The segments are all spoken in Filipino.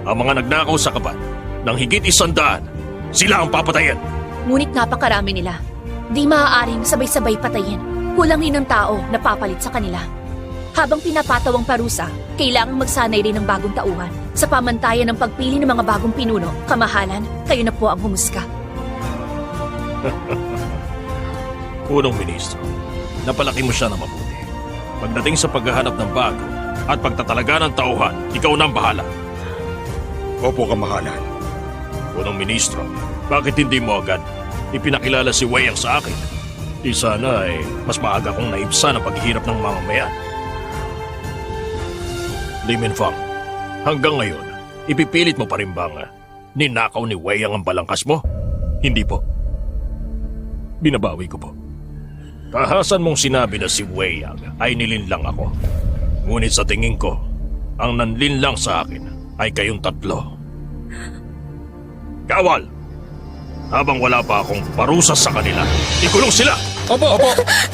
Ang mga nagnakaw sa kaban ng higit 100, sila ang papatayin. Ngunit napakarami nila. Di maaaring sabay-sabay patayin. Kulang rin ng tao na papalit sa kanila. Habang pinapataw ang parusa, kailangang magsanay rin ng bagong tauhan. Sa pamantayan ng pagpili ng mga bagong pinuno, kamahalan, kayo na po ang humusga. Punong Ministro, napalaki mo siya na mabuti. Pagdating sa paghahanap ng bago at pagtatalaga ng tauhan, ikaw na ang bahala. Opo, kamahalan. Punong Ministro, bakit hindi mo agad ipinakilala si Wei Yang sa akin? Di sana mas maaga kong naibsan ang paghihirap ng mamamayan. Li Minfang, hanggang ngayon, ipipilit mo pa rin bang ninakaw ni Wei Yang ang balangkas mo? Hindi po. Binabawi ko po. Tahasan mong sinabi na si Wei Yang ay nilinlang ako. Ngunit sa tingin ko, ang nanlinlang sa akin ay kayong tatlo. Kawal! Habang wala pa akong parusa sa kanila, ikulong sila! Opo!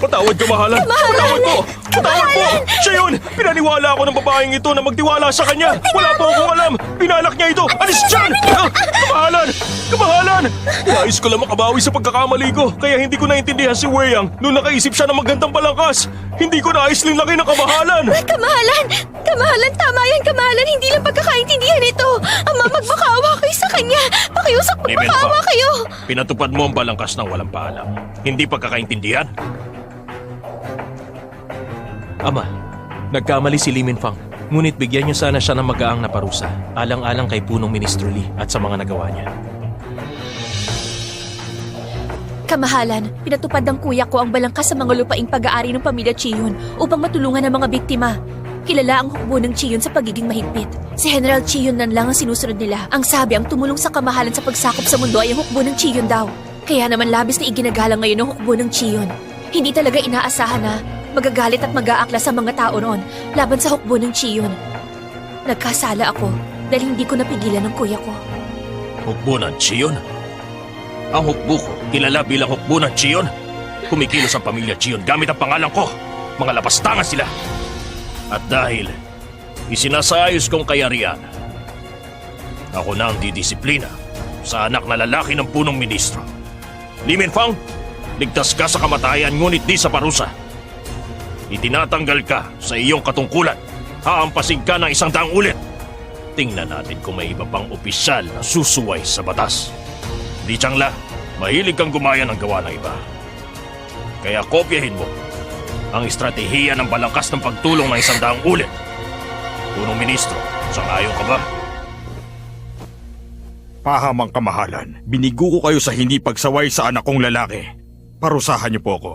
Patawad, kamahalan! Patawad po! Patawad po! Siya yun! Pinaniwala ako ng babaeng ito na magtiwala sa kanya! Wala po akong alam! Pinalak niya ito! Alis dyan! Kamahalan! Kamahalan! Nais ko lang makabawi sa pagkakamali ko, kaya hindi ko naintindihan si Wei Yang nung nakaisip siya ng magandang balangkas. Hindi ko nais linlaki ng kamahalan! Kamahalan! Kamahalan, tama yan, kamahalan. Hindi lang pagkakaintindihan ito. Ama, magmakaawa kayo sa kanya. Pakiusap, magmakaawa kayo. Pinatupad mo ang balangkas ng walang paalam. Hindi pagkakaintindihan? Ama, nagkamali si Li Minfang. Ngunit bigyan niyo sana siya ng magaang na parusa, alang-alang kay Punong Ministro Li at sa mga nagawa niya. Kamahalan, pinatupad ng kuya ko ang balangkas sa mga lupaing pag-aari ng pamilya Chiyun upang matulungan ang mga biktima. Kilala ang hukbo ng Chiyun sa pagiging mahigpit. Si General Chiyun nan lang ang sinusunod nila. Ang sabi ang tumulong sa kamahalan sa pagsakop sa mundo ay ang hukbo ng Chiyun daw. Kaya naman labis na iginagalang ngayon ang hukbo ng Chiyun. Hindi talaga inaasahan na magagalit at mag-aakla sa mga tao noon laban sa hukbo ng Chiyun. Nagkasala ako dahil hindi ko napigilan ng kuya ko. Hukbo ng Chiyun? Ang hukbo ko, kilala bilang hukbo ng Chiyun? Kumikilos ang pamilya Chiyun gamit ang pangalan ko. Mga lapastangan sila. At dahil isinasayos kong kayarian, ako na ang didisiplina sa anak na lalaki ng punong ministro. Li Minfang, ligtas ka sa kamatayan ngunit di sa parusa. Itinatanggal ka sa iyong katungkulan. Haampasin ka ng 100 ulit. Tingnan natin kung may iba pang opisyal na susuway sa batas. Di Changla, mahilig kang gumaya ng gawa ng iba. Kaya kopyahin mo ang estratehiya ng balangkas ng pagtulong ng 100 ulit. Punong Ministro, sangayon ka ba? Pahamang kamahalan, binigo ko kayo sa hindi pagsaway sa anak kong lalaki. Parusahan niyo po ako.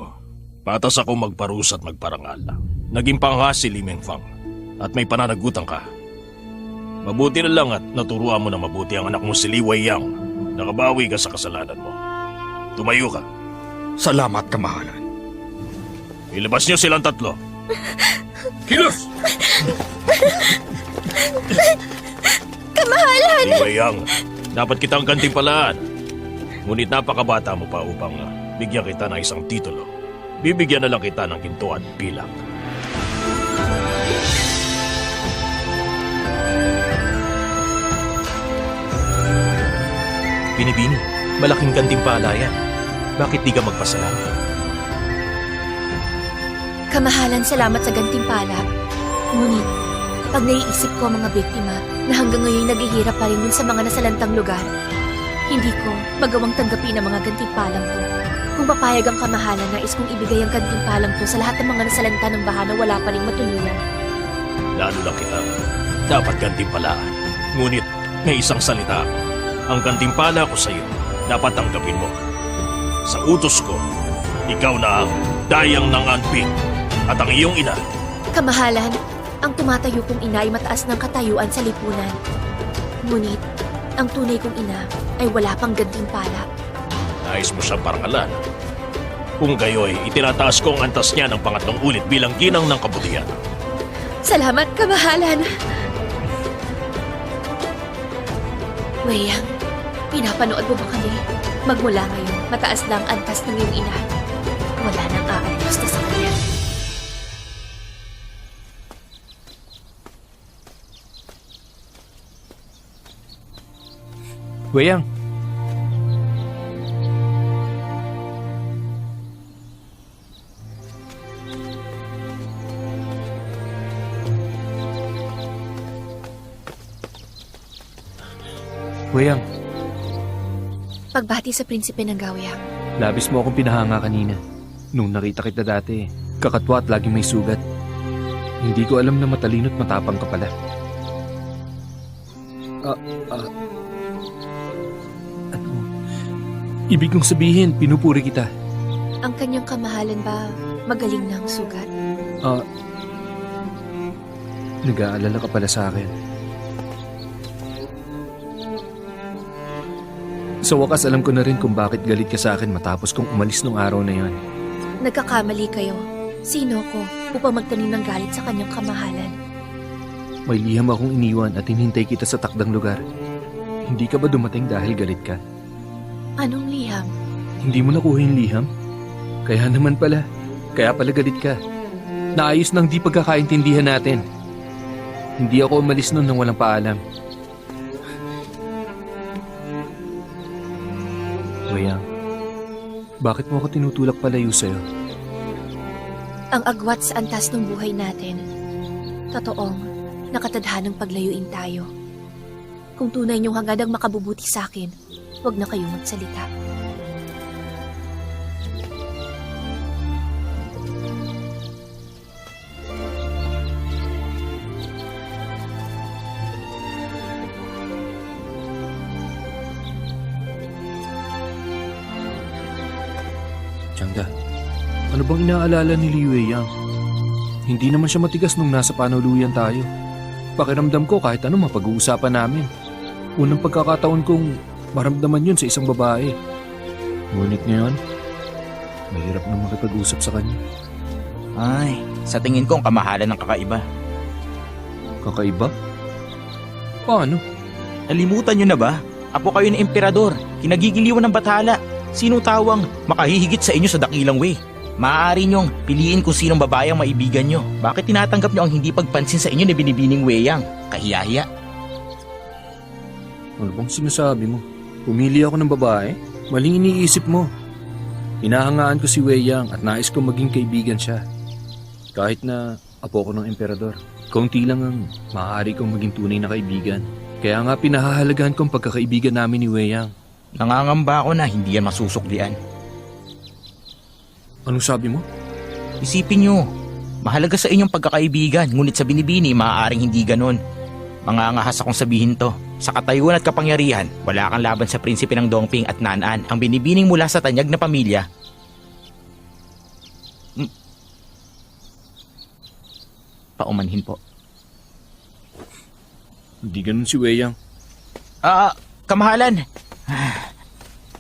Patas ako magparusa at magparangal. Naging panghas si Li Minfang at may pananagutan ka. Mabuti na lang at naturuan mo na mabuti ang anak mo si Li Wei Yang. Nakabawi ka sa kasalanan mo. Tumayo ka. Salamat, kamahalan. Ilabas niyo silang tatlo. Kilos! Kamahalan! Li Wei Yang, dapat kitang gantimpalaan. Ngunit napakabata mo pa upang bigyan kita ng isang titulo. Bibigyan na lang kita ng ginto at pilak. Binibini, malaking gantimpala yan. Bakit di ka magpasalamat? Kamahalan, salamat sa gantimpala. Ngunit, pag naiisip ko ang mga biktima na hanggang ngayon naghihirap pa rin dun sa mga nasalantang lugar, hindi ko magawang tanggapin ang mga gantimpalang to. Kung papayag ang kamahalan, nais kong ibigay ang gantimpalang to sa lahat ng mga nasalanta ng baha na wala pa rin matuluyan. Lalo lang kita. Dapat gantimpalaan. Ngunit may isang salita ako. Ang gantimpala ko sa iyo, dapat tanggapin mo. Sa utos ko, ikaw na ang dayang ng anping at ang iyong ina. Kamahalan, ang tumatayo kong ina ay mataas ng katayuan sa lipunan. Ngunit, ang tunay kong ina ay wala pang gantimpala. Nais mo siyang parangalan. Kung gayoy, itinataas ko ang antas niya ng pangatlong ulit bilang ginang ng kabutihan. Salamat, kamahalan! Wei Yang, pinapanood mo ba kami? Magmula ngayon, mataas lang ang antas ng iyong ina. Wala nang aalos na sa kanya. Weyang. Weyang, Pagbati sa prinsipe ng Gaoyang. Labis mo akong pinahanga kanina. Nung nakita kita dati, kakatwa at laging may sugat. Hindi ko alam na matalino't matapang ka pala. Ano? Ibig kong sabihin, pinupuri kita. Ang kanyang kamahalan ba magaling na ang sugat? Nag-aalala ka pala sa akin. Sa wakas, alam ko na rin kung bakit galit ka sa akin matapos kong umalis nung araw na yon. Nagkakamali kayo. Sino ko upang magtanim ng galit sa kanyang kamahalan? May liham akong iniwan at hinintay kita sa takdang lugar. Hindi ka ba dumating dahil galit ka? Anong liham? Hindi mo nakuha yung liham? Kaya naman pala. Kaya pala galit ka. Naayos ng di pagkakaintindihan natin. Hindi ako umalis nun nang walang paalam. Weyang, bakit mo ako tinutulak palayo sa'yo? Ang agwat sa antas ng buhay natin. Totoong nakatadhanang paglayuin tayo. Kung tunay niyong hangad ang makabubuti sa akin, huwag na kayong magsalita. Tiangda, ano bang inaalala ni Li Weyang? Hindi naman siya matigas nung nasa panuluyan tayo. Pakiramdam ko kahit ano mapag-uusapan namin. Unang pagkakataon kong maramdaman yun sa isang babae. Ngunit ngayon, mahirap na makipag-usap sa kanya. Ay, sa tingin ko ang kamahalan ng kakaiba. Kakaiba? Paano? Nalimutan nyo na ba? Apo kayo ng emperador, kinagigiliwan ng bathala. Sino tawang makahihigit sa inyo sa dakilang way? Maaari nyong piliin kung sinong babae ang maibigan nyo. Bakit tinatanggap nyo ang hindi pagpansin sa inyo ni Binibining Weyang? Kahiyahiya. Ano bang sinasabi mo? Pumili ako ng babae? Maling iniisip mo. Hinahangaan ko si Weyang at nais kong maging kaibigan siya. Kahit na apo ko ng emperador. Kaunti lang ang maaari kong maging tunay na kaibigan. Kaya nga pinahahalagahan kong pagkakaibigan namin ni Weyang. Nangangamba ako na hindi yan masusuklian. Anong sabi mo? Isipin nyo, mahalaga sa inyong pagkakaibigan, ngunit sa Binibini maaaring hindi ganon. Mangangahas akong sabihin to. Sa katayuan at kapangyarihan, wala kang laban sa prinsipe ng Dongping at Nan'an, ang binibining mula sa tanyag na pamilya. Paumanhin po. Hindi ganun si Weyang. Kamahalan.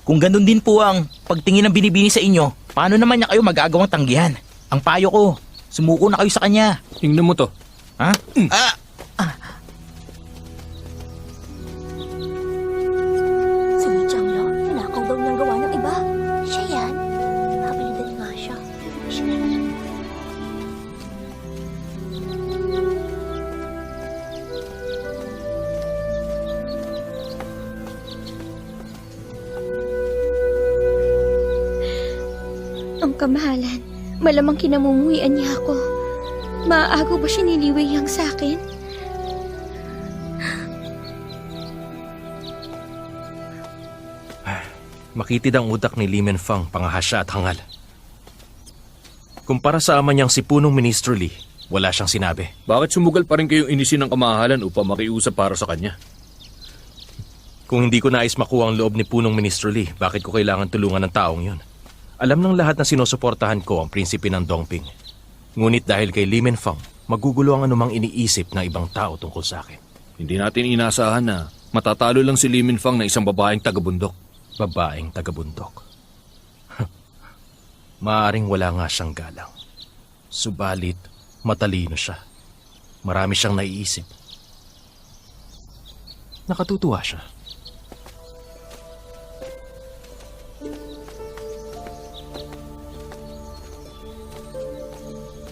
Kung ganun din po ang pagtingin ng Binibini sa inyo, paano naman niya kayo magagawang tanggihan? Ang payo ko, sumuko na kayo sa kanya. Tingnan mo to. Ha? Si Li Changlong, nanakaw daw niyang gawa ng iba. Siya yan. Napalitan nga siya. Ang kamahalan, malamang kinamumuhian niya ako. Maaagaw ba siya ni Li Weyang sa akin? Makitid ang utak ni Li Menfang, pangahasya at hangal. Kumpara sa ama niyang si Punong Ministro Li, wala siyang sinabi. Bakit sumugal pa rin kayong inisin ng kamahalan upang makiusap para sa kanya? Kung hindi ko nais makuha ang loob ni Punong Ministro Li, bakit ko kailangan tulungan ng taong yun? Alam ng lahat na sinusuportahan ko ang prinsipe ng Dongping. Ngunit dahil kay Li Menfang, magugulo ang anumang iniisip ng ibang tao tungkol sa akin. Hindi natin inasahan na matatalo lang si Li Minfang na isang babaeng taga-bundok. Babaeng taga-bundok. Maaring wala nga siyang galang. Subalit, matalino siya. Marami siyang naiisip. Nakatutuwa siya.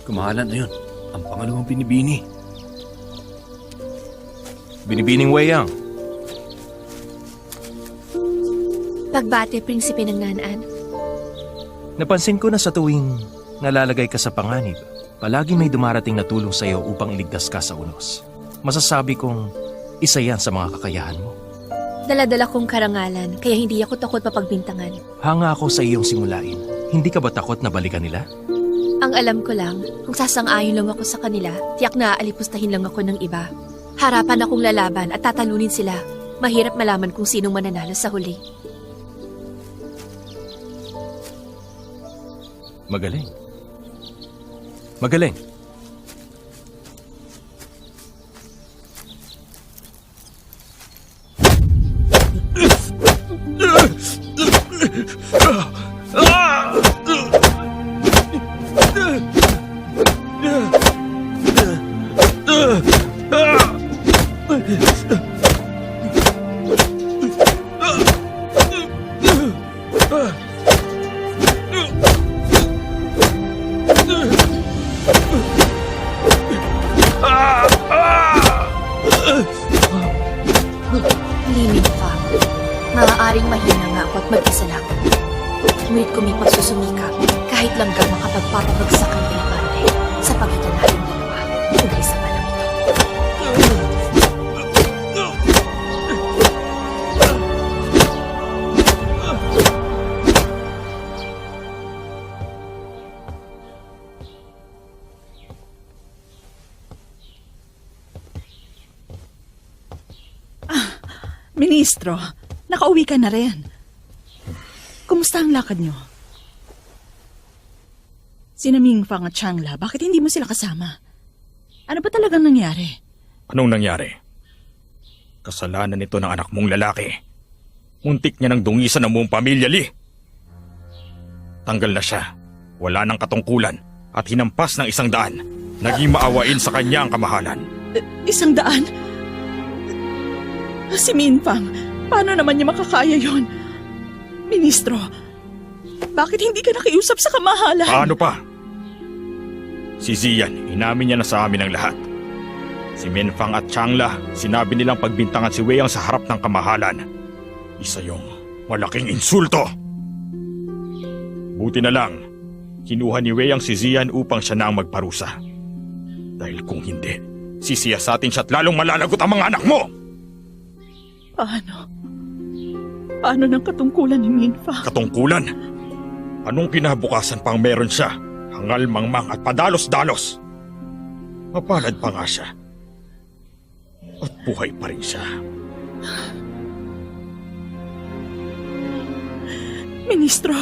Kamahalan na yun. Ang pangalawang binibini. Binibining Weyang. Pagbate, prinsipe ng Nanaan. Napansin ko na sa tuwing nalalagay ka sa panganib, palagi may dumarating na tulong sa iyo upang iligtas ka sa unos. Masasabi kong isa yan sa mga kakayahan mo. Dala-dala kong karangalan, kaya hindi ako takot mapagbintangan. Hanga ako sa iyong simulain. Hindi ka ba takot na balikan nila? Ang alam ko lang, kung sasang-ayon lang ako sa kanila, tiyak na aalipustahin lang ako ng iba. Harapan akong lalaban at tatalunin sila. Mahirap malaman kung sinong mananalo sa huli. Magaling. Magaling. Limit pa. Maaaring mahina nga ako at mag-isa lang. Ngunit kung may pagsusumikap, kahit langgang makapagpapabagsak ang pinaparte sa pagitan natin dalawa, kung isa pa lang ito. Ministro, nakauwi ka na rin. Kumusta ang lakad niyo? Sina Mingfang at Changla, bakit hindi mo sila kasama? Ano ba talagang nangyari? Anong nangyari? Kasalanan nito ng anak mong lalaki. Muntik niya ng dungisan ng buong pamilya, Li. Tanggal na siya. Wala nang katungkulan at hinampas ng 100. Naging maawain sa kanya ang kamahalan. 100? Si Minfang, paano naman niya makakaya yon? Ministro, bakit hindi ka nakiusap sa kamahalan? Paano pa? Si Ziyan, inamin niya na sa amin ang lahat. Si Minfang at Changla, sinabi nilang pagbintangan si Weyang sa harap ng kamahalan. Isa yung malaking insulto. Buti na lang, kinuha ni Weyang si Ziyan upang siya na ang magparusa. Dahil kung hindi, sisiyasatin siya at lalong malalagot ang mga anak mo! Paano? Paano ng katungkulan ni Minfang? Katungkulan? Anong kinabukasan pang meron siya? Hangal, mangmang at padalos-dalos. Mapalad pa nga siya. At buhay pa rin siya. Ministro,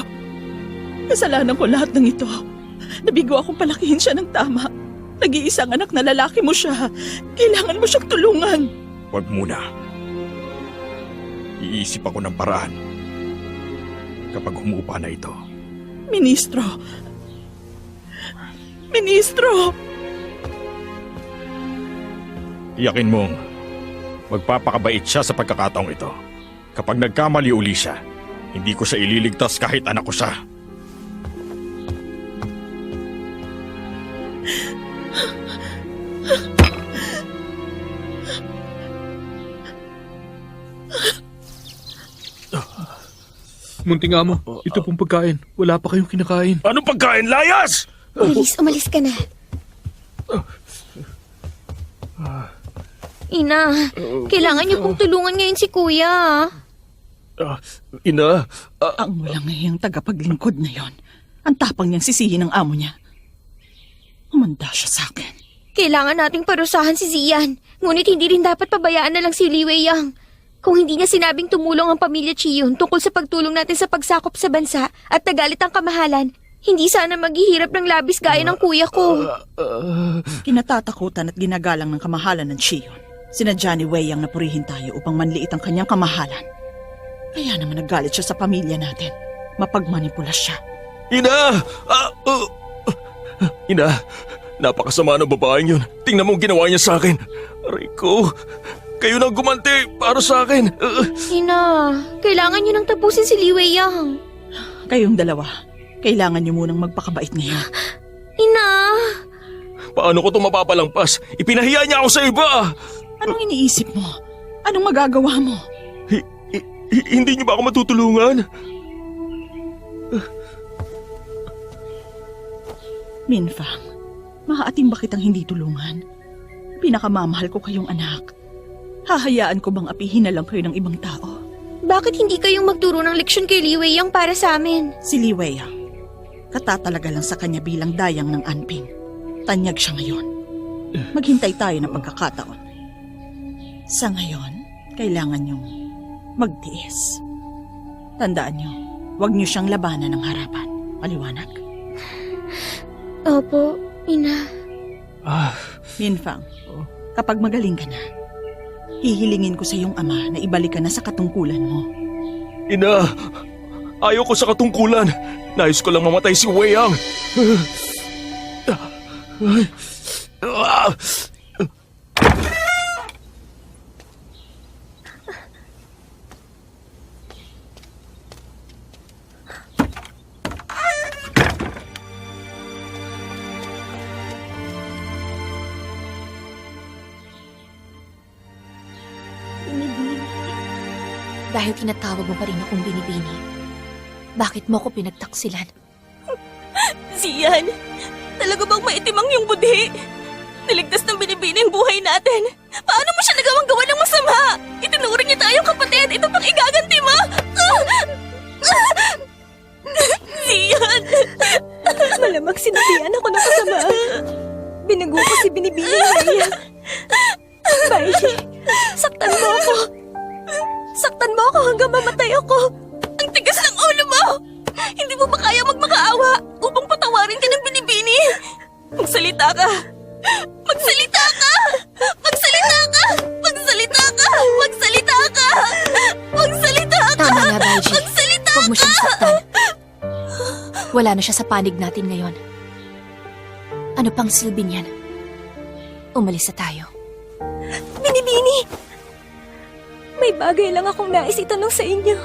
kasalanan ko lahat ng ito. Nabigo akong palakihin siya ng tama. Nag-iisang anak na lalaki mo siya. Kailangan mo siyang tulungan. Huwag muna. Iisip ako ng paraan. Kapag humupa na ito. Ministro! Ministro! Iyakin mong magpapakabait siya sa pagkakataong ito. Kapag nagkamali uli siya, hindi ko siya ililigtas kahit anak ko siya. Munting amo, ito pong pagkain. Wala pa kayong kinakain. Anong pagkain, layas? Umalis ka na. Ina, kailangan niyo pong tulungan ngayon si Kuya. Ina, Ang walang ngayang tagapaglingkod na yon. Ang tapang niyang sisihin ng amo niya. Umanda siya sa akin. Kailangan nating parusahan si Ziyan. Ngunit hindi rin dapat pabayaan na lang si Li Weiyang. Kung hindi niya sinabing tumulong ang pamilya Chiyon tungkol sa pagtulong natin sa pagsakop sa bansa at nagalit ang kamahalan, hindi sana maghihirap ng labis gaya ng kuya ko. Kinatatakutan at ginagalang ng kamahalan ng Chiyon. Sinadya ni Weiyang na purihin tayo upang manliit ang kanyang kamahalan. Kaya naman nagalit siya sa pamilya natin. Mapagmanipula siya. Ina! Ina, napakasama ng babaeng yun. Tingnan mo ang ginawa niya sa akin. Aray ko, kayo nang gumanti para sa akin. Ina, kailangan niyo nang tapusin si Li Weiyang. Kayong dalawa, kailangan niyo munang magpakabait ngayon. Ina! Paano ko ito mapapalampas? Ipinahiya niya ako sa iba! Anong iniisip mo? Anong magagawa mo? Hindi niyo ba ako matutulungan? Minfang, maaating ba kitang hindi tulungan? Pinakamamahal ko kayong anak. Hahayaan ko bang apihin na lang kayo ng ibang tao? Bakit hindi kayong magturo ng leksyon kay Li Weiyang para sa amin? Si Li Weiyang, katatalaga lang sa kanya bilang dayang ng Anping. Tanyag siya ngayon. Maghintay tayo ng pagkakataon. Sa ngayon, kailangan niyong magtiis. Tandaan niyo, huwag niyo siyang labanan ng harapan. Maliwanag? Opo, Ina. Minfang, kapag magaling ka na, hihilingin ko sa iyong ama na ibalik ka na sa katungkulan mo. Ina, ayaw ko sa katungkulan. Nais ko lang mamatay si Wei Yang. Dahil tinatawag mo pa rin akong binibini, bakit mo ako pinagtaksilan? Zian, talaga bang maitim ang iyong budhi? Niligtas ng binibini ang buhay natin. Paano mo siya nagawang gawa ng masama? Itinuring niya tayong kapatid. Ito pang igaganti mo? Zian! Malamang sinabihan ako ng kasama. Binago ko si Binibini Weiyang. Baishi, saktan mo ako. Saktan mo ako hanggang mamatay ako. Ang tigas ng ulo mo! Hindi mo ba kaya magmakaawa upang patawarin ka ng binibini? Magsalita ka! Magsalita ka! Magsalita ka! Magsalita ka! Magsalita ka! Magsalita ka! Tama na, Baiji. Magsalita Huwag mo siyang saktan. Wala na siya sa panig natin ngayon. Ano pang silbi niyan? Umalis na tayo. Binibini! May bagay lang akong nais itanong sa inyo.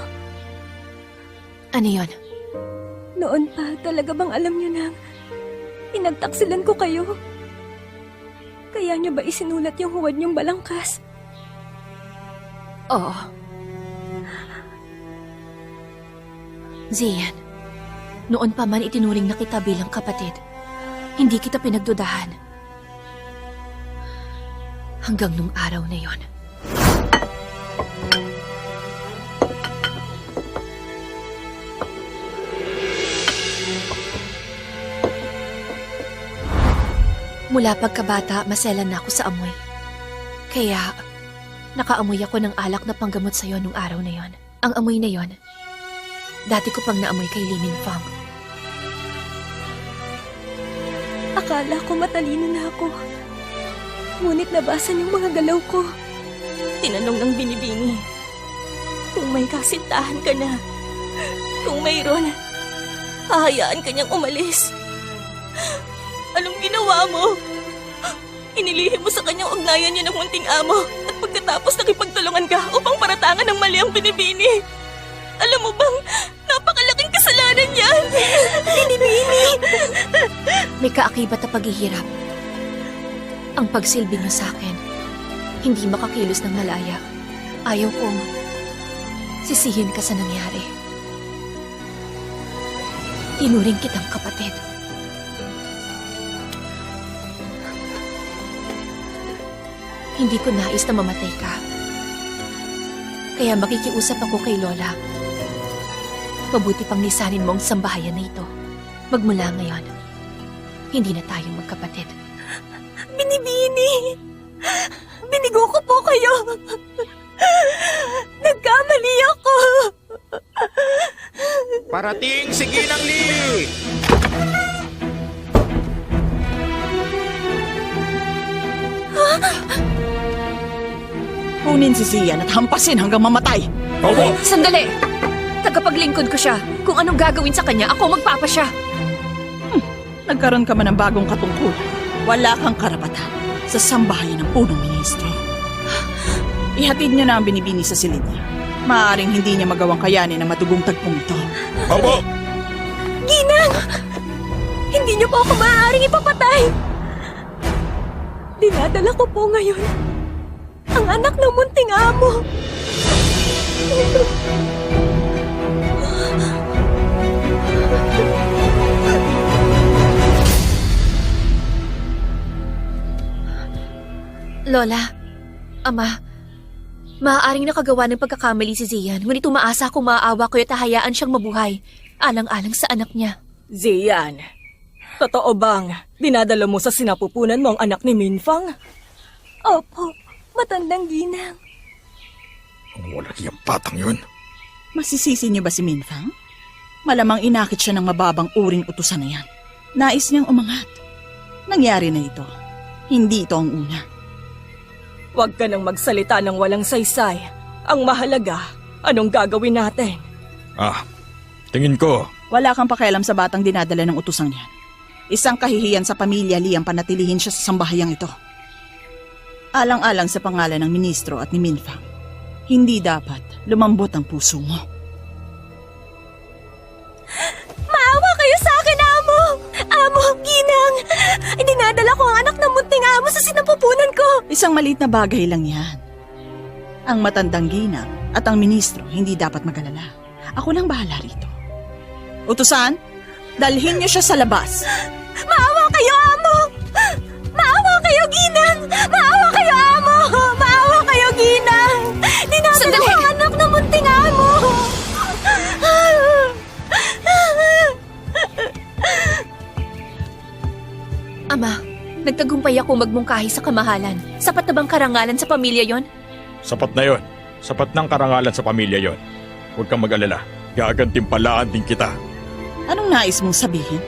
Ano yon? Noon pa, talaga bang alam niyo na pinagtaksilan ko kayo? Kaya niyo ba isinulat yung huwad niyong balangkas? Oo. Zian, noon pa man itinuring na kita bilang kapatid. Hindi kita pinagdudahan. Hanggang nung araw na yon. Mula pagkabata, maselan na ako sa amoy. Kaya, nakaamoy ako ng alak na panggamot sa'yo nung araw na yon. Ang amoy na yon, dati ko pang naamoy kay Li Minfang. Akala ko matalino na ako. Ngunit nabasan yung mga galaw ko. Tinanong ng binibini. Kung may kasintahan ka na, kung mayroon, hahayaan ka niyang umalis. Anong ginawa mo? Inilihim mo sa kanyang ugnayan niya ng munting amo at pagkatapos nakipagtulungan ka upang paratangan ng mali ang binibini. Alam mo bang, napakalaking kasalanan yan! Binibini! May kaakibat na paghihirap. Ang pagsilbi niyo sa akin, hindi makakilos ng malaya. Ayaw kong sisihin ka sa nangyari. Tinuring kitang kapatid. Hindi ko nais na mamatay ka. Kaya makikiusap ako kay Lola. Mabuti pang lisanin mo ang sambahayan na ito. Magmula ngayon, hindi na tayo magkapatid. Binibini! Binigo ko po kayo! Nagkamali ako! Parating si Ginang Li! Kunin si Zian at hampasin hanggang mamatay. Opo! Sandali! Tagapaglingkod ko siya. Kung anong gagawin sa kanya, ako magpapasya. Nagkaroon ka man ng bagong katungkulan. Wala kang karapatan sa sambahayan ng punong ministro. Ihatid niyo na ang binibini sa silid niya. Maaaring hindi niya magawang kayanin ang madugong tagpong ito. Opo! Ginang! Hindi niyo po ako maaaring ipapatay! Dinadala ko po ngayon ang anak ng munting amo. Lola, Ama, maaaring nakagawa ng pagkakamali si Zian, ngunit umaasa akong maaawa ko at hayaan siyang mabuhay, alang-alang sa anak niya. Zian, totoo bang dinadala mo sa sinapupunan mo ang anak ni Minfang? Opo, matandang ginang. Ang walang iyang patang yun. Masisisi niyo ba si Minfang? Malamang inakit siya ng mababang uring utusan na yan. Nais niyang umangat. Nangyari na ito. Hindi ito ang una. Huwag ka nang magsalita ng walang saysay. Ang mahalaga, anong gagawin natin? Tingin ko, Wala kang pakialam sa batang dinadala ng utusang yan. Isang kahihiyan sa pamilya Li ang panatilihin siya sa sambahayang ito. Alang-alang sa pangalan ng ministro at ni Minfang, hindi dapat lumambot ang puso mo. Maawa kayo sa akin, Amo! Amo, ginang! Dinadala ko ang anak ng munting amo sa sinapupunan ko! Isang maliit na bagay lang yan. Ang matandang ginang at ang ministro hindi dapat magalala. Ako nang bahala rito. Utusan, dalhin niyo siya sa labas. Maawa kayo, Amo! Maawa kayo, ginang! Maawa kayo, Amo! Maawa kayo, ginang! Dinadala ko ang anak ng munting amo! Ama, nagtagumpay ako magmungkahi sa kamahalan. Sapat na bang karangalan sa pamilya yon? sapat na yon. Sapat ng karangalan sa pamilya yon. Huwag kang mag-alala. Gagantimpalaan din kita. Anong nais mong sabihin?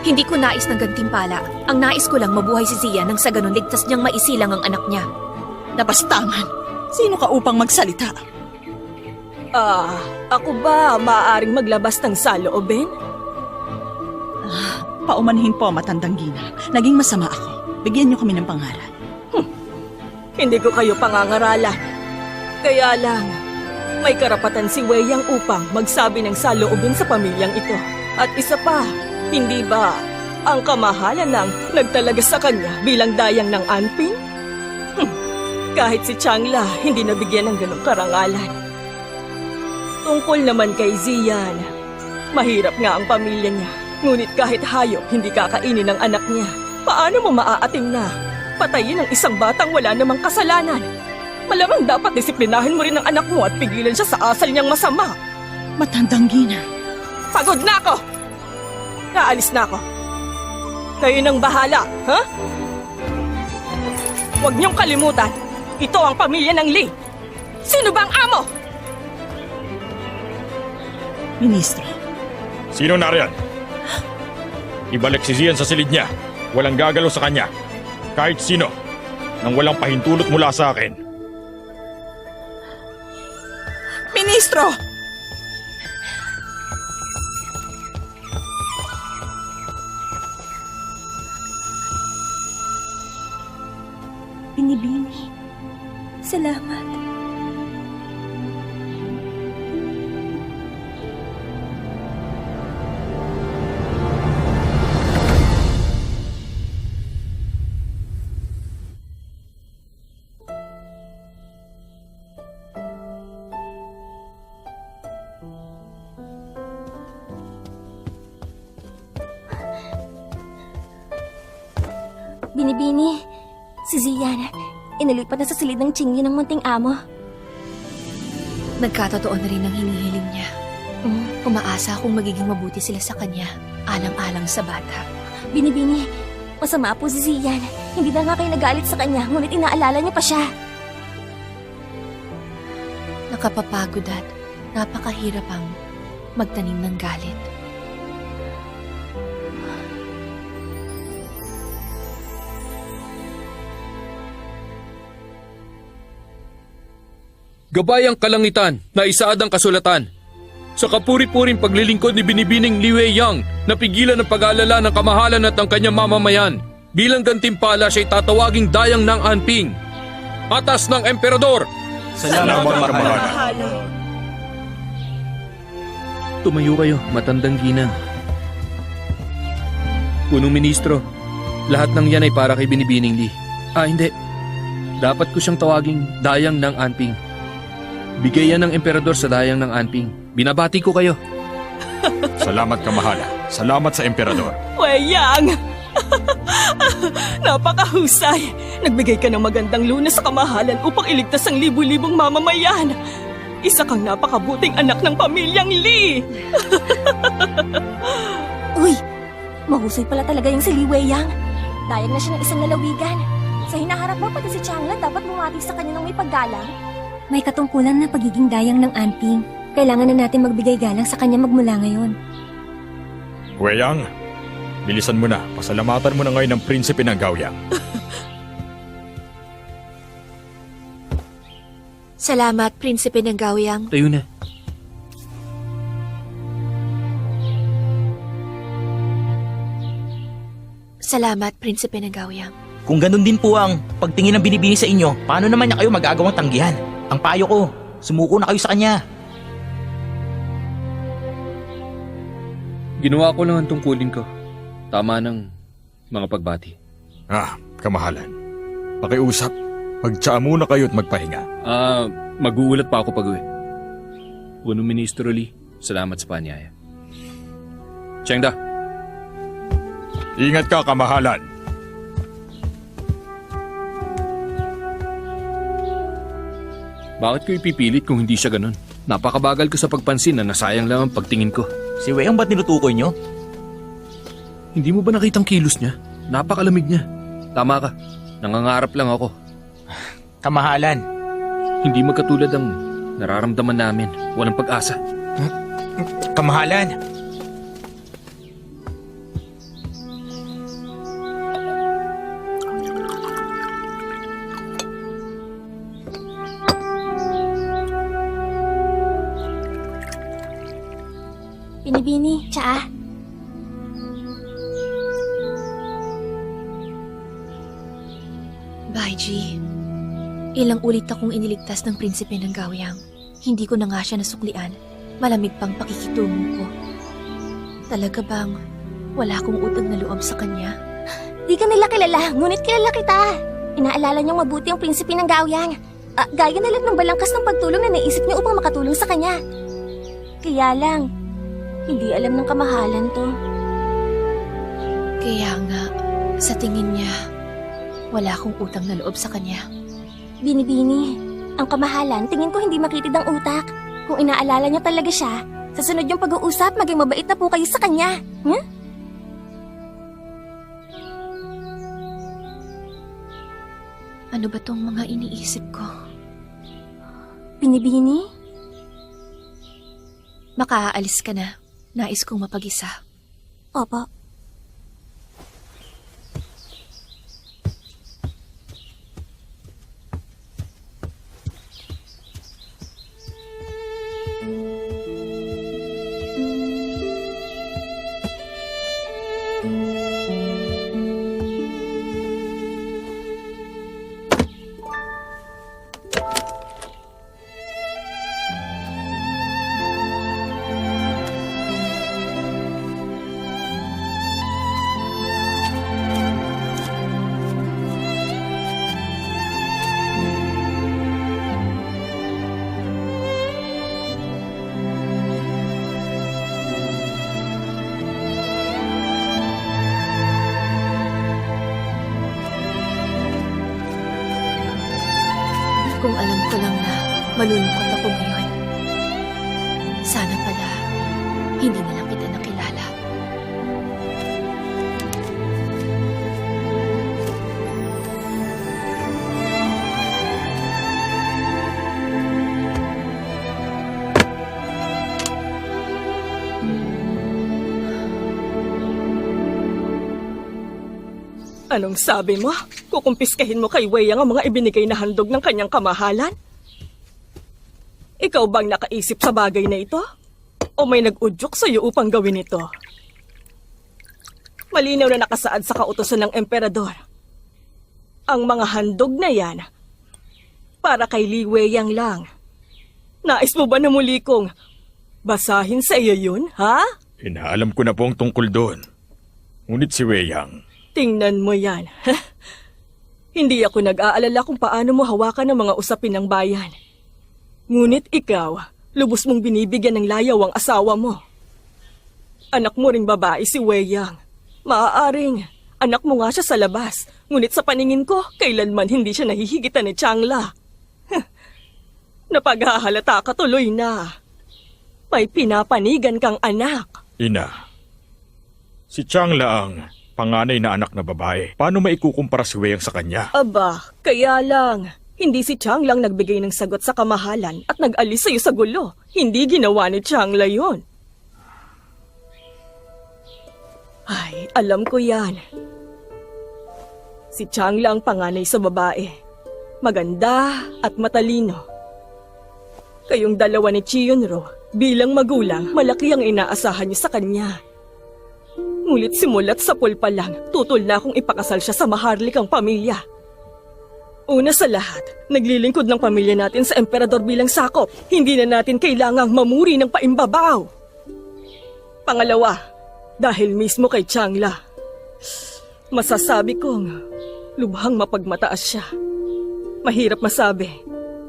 Hindi ko nais ng gantimpala. Ang nais ko lang mabuhay si Zian nang sa ganun ligtas niyang maisilang ang anak niya. Napastangan. Sino ka upang magsalita? Ako ba maaaring maglabas ng saloobin? Paumanhin po, matandang ginang. Naging masama ako. Bigyan niyo kami ng pangalan. Hindi ko kayo pangangaralan. Kaya lang, may karapatan si Weiyang upang magsabi ng saloobin sa pamilyang ito. At isa pa, hindi ba ang kamahalan ng nagtalaga sa kanya bilang dayang ng Anping? Kahit si Changla, hindi nabigyan ng ganong karangalan. Tungkol naman kay Zian, mahirap nga ang pamilya niya. Ngunit kahit hayop, hindi kakainin ng anak niya. Paano mo maaatim na patayin ang isang batang wala namang kasalanan? Malamang dapat disiplinahin mo rin ang anak mo at pigilan siya sa asal niyang masama. Matandang ginang. Pagod na ako! Naalis na ako. Kayo nang bahala, ha? Huwag niyong kalimutan, ito ang pamilya ng Li. Sino bang amo? Ministro. Sino nariyan? Ibalik si Zian sa silid niya. Walang gagalaw sa kanya. Kahit sino. Nang walang pahintulot mula sa akin. Ministro! Binibini. Salamat. Binibini, si Zian, inilipat na sa silid ng Qingyu ng munting amo. Nagkatotoo na rin ang hinihiling niya. Umaasa akong magiging mabuti sila sa kanya, alang-alang sa bata. Binibini, masama po si Zian. Hindi na nga kayo nagalit sa kanya, ngunit inaalala niya pa siya. Nakapapagod at napakahirap ang magtanim ng galit. Gabayang kalangitan na isaad ang kasulatan. Sa kapuri-puring paglilingkod ni Binibining Li Weiyang, napigilan ang pag-aalala ng kamahalan at ang kanyang mamamayan. Bilang gantimpala siya'y tatawaging dayang ng Anping. Atas ng Emperador! Salamat, Marmahala. Tumayo kayo, matandang ginang. Punong ministro, lahat ng yan ay para kay Binibining Li. Hindi. Dapat ko siyang tawaging dayang ng Anping. Bigay yan ng emperador sa dayang ng Anping. Binabati ko kayo. Salamat kamahala. Salamat sa emperador. Wei Yang! Napakahusay! Nagbigay ka ng magandang lunas sa kamahalan upang iligtas ang libu-libong mamamayan. Isa kang napakabuting anak ng pamilyang Li! Uy! Mahusay pala talaga yung si Li Weiyang. Dayang na siya ng isang lalawigan. Sa hinaharap mo, pati si Changla dapat bumati sa kanya ng may paggalang. May katungkulan na pagiging dayang ng Anping. Kailangan na natin magbigay galang sa kanya magmula ngayon. Weyang, bilisan mo na. Pasalamatan mo na ngayon ng prinsipe ng Gaoyang. Salamat, Prinsipe ng Gaoyang. Tayo na. Salamat, Prinsipe ng Gaoyang. Kung ganun din po ang pagtingin ng binibini sa inyo, paano naman niya kayo magagawang tanggihan? Ang payo ko, sumuko na kayo sa kanya. Ginawa ko lang ang tungkulin ko. Tama ng mga pagbati. Kamahalan. Pakiusap. Magtsaa muna kayo at magpahinga. Mag-uulat pa ako pag-uwi. Punong Ministro Li, salamat sa panyaya. Chengda. Ingat ka, kamahalan. Bakit ko ipipilit kung hindi siya ganun? Napakabagal ko sa pagpansin na nasayang lang ang pagtingin ko. Si Weyang ba't nilutukoy nyo? Hindi mo ba nakitang kilos niya? Napakalamig niya. Tama ka. Nangangarap lang ako. Kamahalan. Hindi magkatulad ang nararamdaman namin. Walang pag-asa. Kamahalan. Binibini, tsaa. Baiji, ilang ulit akong iniligtas ng prinsipe ng Gaoyang. Hindi ko na nga siya nasuklian. Malamig pang pakikitungo ko. Talaga bang wala akong utang na loob sa kanya? Di ka nila kilala, ngunit kilala kita. Inaalala niyang mabuti ang prinsipe ng Gaoyang. Gaya na lang ng balangkas ng pagtulong na naisip niya upang makatulong sa kanya. Kaya lang, hindi alam ng kamahalan to. Kaya nga, sa tingin niya, wala akong utang na loob sa kanya. Binibini, ang kamahalan tingin ko hindi makitid ang utak. Kung inaalala niya talaga siya, sa sunod yung pag-uusap, maging mabait na po kayo sa kanya. Ano ba tong mga iniisip ko? Binibini? Makaalis ka na. Nais kong mapag-isa. Opo. Kung alam ko lang na malulungkot ako ngayon. Sana pala, hindi na lang kita nakilala. Anong sabi mo? Kukumpiskahin mo kay Weyang ang mga ibinigay na handog ng kanyang kamahalan? Ikaw bang nakaisip sa bagay na ito? O may nag-udyok sa'yo upang gawin ito? Malinaw na nakasaad sa kautusan ng emperador. Ang mga handog na yan, para kay Li Weiyang lang. Nais mo ba na muli kong basahin sa iyo yun, ha? Inaalam ko na po ang tungkol doon. Ngunit si Weyang, Tingnan mo yan. Hindi ako nag-aalala kung paano mo hawakan ang mga usapin ng bayan. Ngunit ikaw, lubos mong binibigyan ng layaw ang asawa mo. Anak mo ring babae si Wei Yang. Maaaring anak mo nga siya sa labas, ngunit sa paningin ko, kailanman hindi siya nahihigitan ni Changla. Napaghahalata ka tuloy na. May pinapanigan kang anak. Ina, si Changla ang panganay na anak na babae. Paano maikukumpara si Wei Yang sa kanya? Aba, kaya lang. Hindi si Chang lang nagbigay ng sagot sa kamahalan at nag-alis sa'yo sa gulo. Hindi ginawa ni Changla yon. Ay, alam ko yan. Si Changla ang panganay sa babae. Maganda at matalino. Kayong dalawa ni Chiyunro, bilang magulang, malaki ang inaasahan niyo sa kanya. Ngunit simulat sa pulpa lang, tutol na akong ipakasal siya sa maharlikang pamilya. Una sa lahat, naglilingkod ng pamilya natin sa emperador bilang sakop. Hindi na natin kailangang mamuri ng paimbabaw. Pangalawa, dahil mismo kay Changla, masasabi kong lubhang mapagmataas siya. Mahirap masabi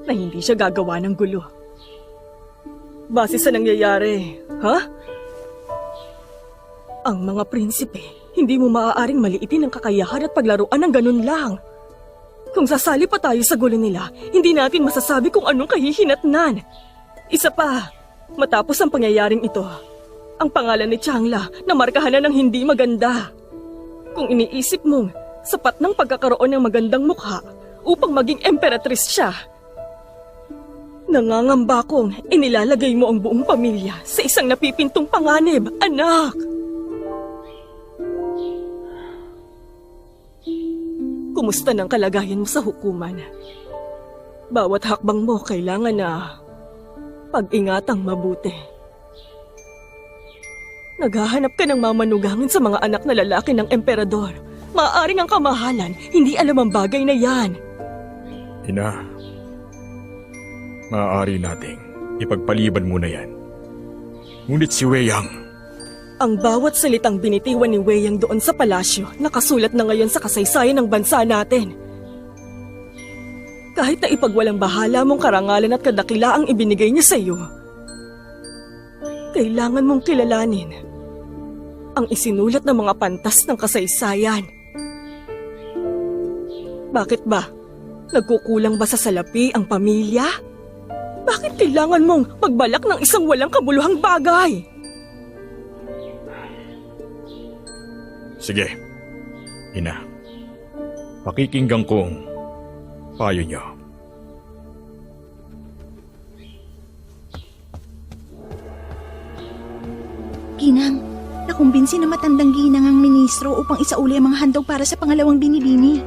na hindi siya gagawa ng gulo. Base sa nangyayari, ha? Ang mga prinsipe, hindi mo maaaring maliitin ang kakayahan at paglaruan ng ganun lang. Kung sasali pa tayo sa gulo nila, hindi natin masasabi kung anong kahihinatnan. Isa pa, matapos ang pangyayaring ito, ang pangalan ni Changla na markahan na ng hindi maganda. Kung iniisip mong sapat ng pagkakaroon ng magandang mukha upang maging emperatris siya, nangangamba kong inilalagay mo ang buong pamilya sa isang napipintong panganib, anak. Kumusta ng kalagayan mo sa hukuman? Bawat hakbang mo kailangan na pag-ingatang mabuti. Naghahanap ka ng mamanugangin sa mga anak na lalaki ng emperador. Maaaring ang kamahalan, hindi alam ang bagay na yan. Ina, maaari nating ipagpaliban muna yan. Ngunit si Wei Yang, Ang bawat salitang binitiwan ni Wei Yang doon sa palasyo, nakasulat na ngayon sa kasaysayan ng bansa natin. Kahit na ipagwalang bahala mong karangalan at kadakilaang ibinigay niya sa iyo, kailangan mong kilalanin ang isinulat ng mga pantas ng kasaysayan. Bakit ba? Nagkukulang ba sa salapi ang pamilya? Bakit kailangan mong magbalak ng isang walang kabuluhang bagay? sige, Ina, pakikinggan kong payo niyo. Ginang, nakumbinsi na matandang ginang ang ministro upang isauli ang mga handog para sa pangalawang binibini.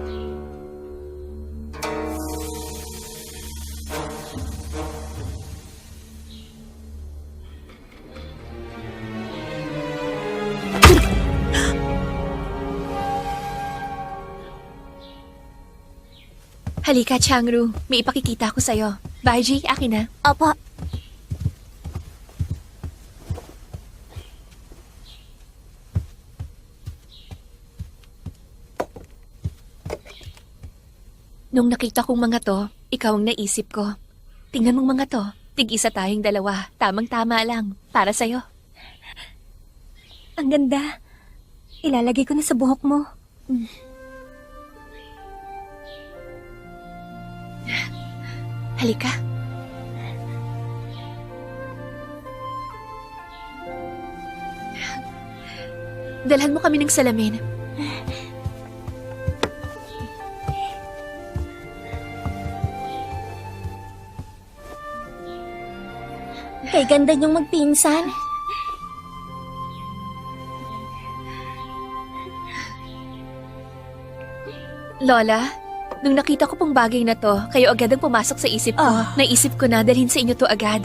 Halika, Changru. May ipakikita ko sa'yo. Baiji, akin na. Opo. Nung nakita kong mga to, ikaw ang naisip ko. Tingnan mong mga to. Tig-isa tayong dalawa. Tamang-tama lang. Para sa'yo. Ang ganda. Ilalagay ko na sa buhok mo. Halika. Dalhan mo kami ng salamin. Kay ganda niyong magpinsan. Lola, nung nakita ko pong bagay na to, kayo agad ang pumasok sa isip ko. Naisip ko na dalhin sa inyo to agad.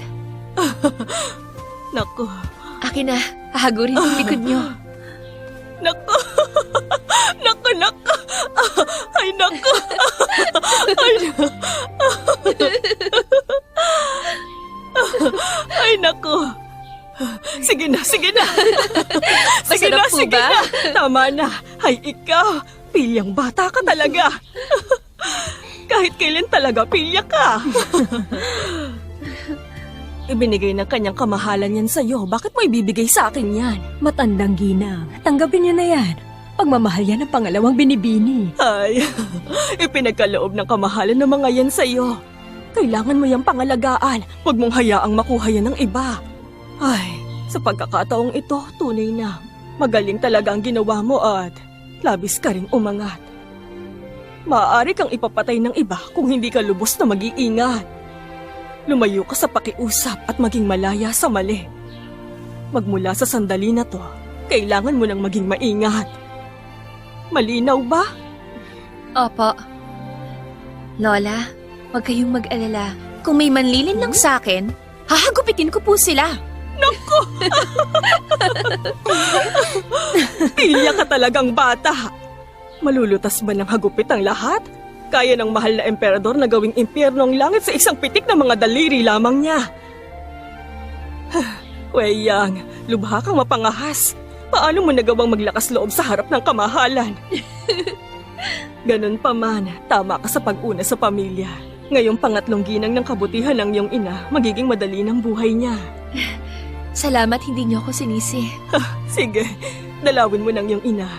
Naku. Akin na, hahagurin yung likod niyo. Naku! Naku, naku! Ay, naku! Ay, ay, naku! Sige na, sige na! Sige na, Masarap po sige ba? na! Tama na! Ay, ikaw! Pilyang bata ka talaga! Kahit kailan talaga pilya ka! Ibinigay ng kanyang kamahalan yan sa'yo. Bakit mo ibibigay sa akin yan? Matandang ginang. Tanggapin niyo na yan. Pagmamahal yan ng pangalawang binibini. Ay, ipinagkaloob ng kamahalan ng mga yan sa'yo. Kailangan mo yung pangalagaan. Huwag mong hayaang makuha yan ng iba. Ay, sa pagkakataong ito, tunay na. Magaling talaga ang ginawa mo at labis ka ring umangat. Maaari kang ipapatay ng iba kung hindi ka lubos na mag-iingat. Lumayo ka sa pakiusap at maging malaya sa mali. Magmula sa sandali na to, kailangan mo nang maging maingat. Malinaw ba? Opo. Lola, huwag kayong mag-alala. Kung may manlilin lang sa akin, hahagupitin ko po sila. Tiyak ka talagang bata. Malulutas ba ng hagupit ang lahat? Kaya ng mahal na emperador na gawing impyerno ang langit sa isang pitik na mga daliri lamang niya. Weyang, lubha kang mapangahas. Paano mo nagawang maglakas loob sa harap ng kamahalan? Ganun pa man, tama ka sa pag-una sa pamilya. Ngayong pangatlong ginang ng kabutihan ng iyong ina, magiging madali ng buhay niya. Salamat hindi niyo ako sinisi. Sige, dalawin mo ng iyong ina.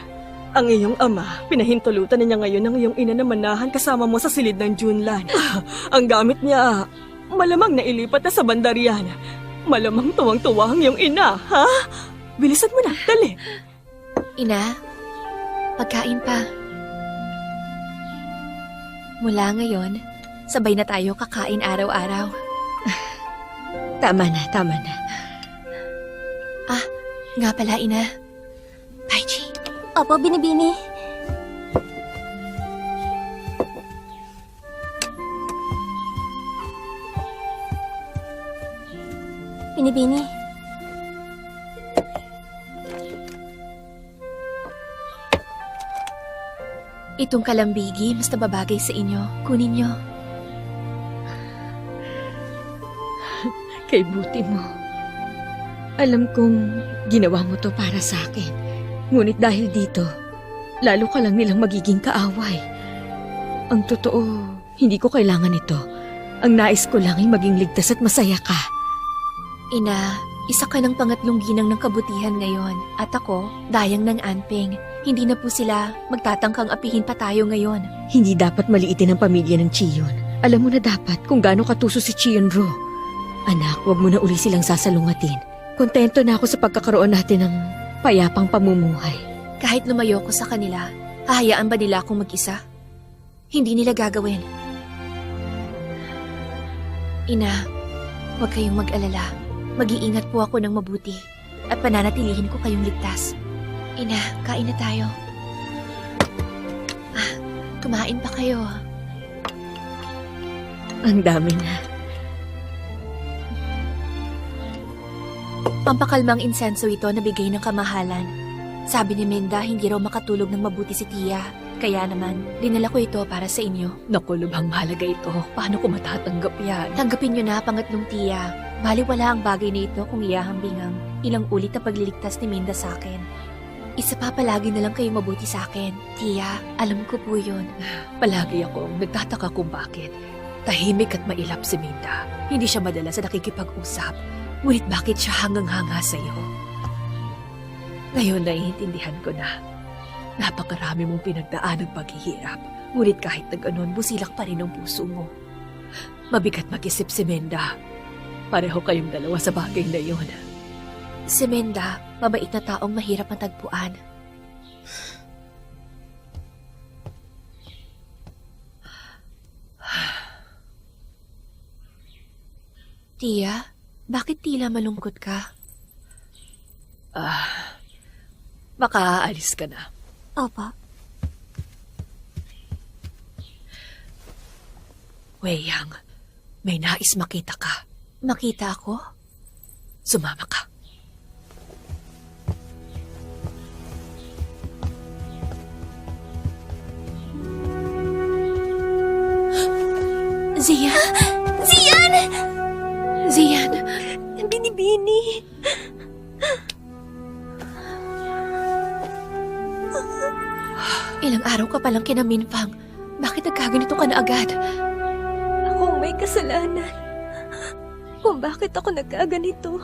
Ang iyong ama, pinahintulutan na niya ngayon ng iyong ina na manahan kasama mo sa silid ng Junlan. Ang gamit niya, malamang nailipat na sa bandarian. Malamang tuwang-tuwa ang iyong ina, ha? Bilisan mo na, dali. Ina, pagkain pa. Mula ngayon, sabay na tayo kakain araw-araw. Tama na, tama na. Ah, nga pala, Ina. Baiji. Opo, binibini. Binibini. Itong kalambigi, mas nababagay sa inyo. Kunin niyo. Kay buti mo. Alam kong ginawa mo to para sa akin. Ngunit dahil dito, lalo ka lang nilang magiging kaaway. Ang totoo, hindi ko kailangan ito. Ang nais ko lang ay maging ligtas at masaya ka. Ina, isa ka ng pangatlong ginang ng kabutihan ngayon. At ako, dayang ng Anping. Hindi na po sila magtatangkang apihin pa tayo ngayon. Hindi dapat maliitin ang pamilya ng Chiyon. Alam mo na dapat kung gaano katuso si Chiyon Ro. Anak, wag mo na uli silang sasalungatin. Kontento na ako sa pagkakaroon natin ng payapang pamumuhay. Kahit lumayo ko sa kanila, hahayaan ba nila akong mag-isa? Hindi nila gagawin. Ina, huwag kayong mag-alala. Mag-iingat po ako ng mabuti at pananatilihin ko kayong ligtas. Ina, kain na tayo. Ah, kumain pa kayo. Ang dami na. Pampakalmang insenso ito na bigay ng kamahalan. Sabi ni Minda, hindi raw makatulog ng mabuti si Tia. Kaya naman, dinala ko ito para sa inyo. Naku, lubhang mahalaga ito. Paano ko matatanggap yan? Tanggapin nyo na, pangatlong Tia. Baliwala ang bagay na ito kung iyahambing ang ilang ulit na pagliligtas ni Minda sa akin. Isa pa palagi na lang kayong mabuti sa akin. Tia, alam ko po yun. Palagi akong nagtataka kung bakit. Tahimik at mailap si Minda. Hindi siya madala sa nakikipag-usap. Ngunit bakit siya hanggang-hanga sa iyo? Ngayon naiintindihan ko na. Napakarami mong pinagdaan ng paghihirap. Ngunit kahit na ganon, busilak pa rin ang puso mo. Mabigat mag-isip si Minda. Pareho kayong dalawa sa bagay na yun. Si Minda, mabait na taong mahirap matagpuan. Tia, bakit tila malungkot ka? Baka aalis ka na. Opo. Weiyang, may nais makita ka. Makita ako? Sumama ka. Zian! Zian! Zian! Binibini! Ilang araw ka palang kinaminfang. Bakit nagkaganito ka na agad? Ako ang may kasalanan. Kung bakit ako nagkaganito.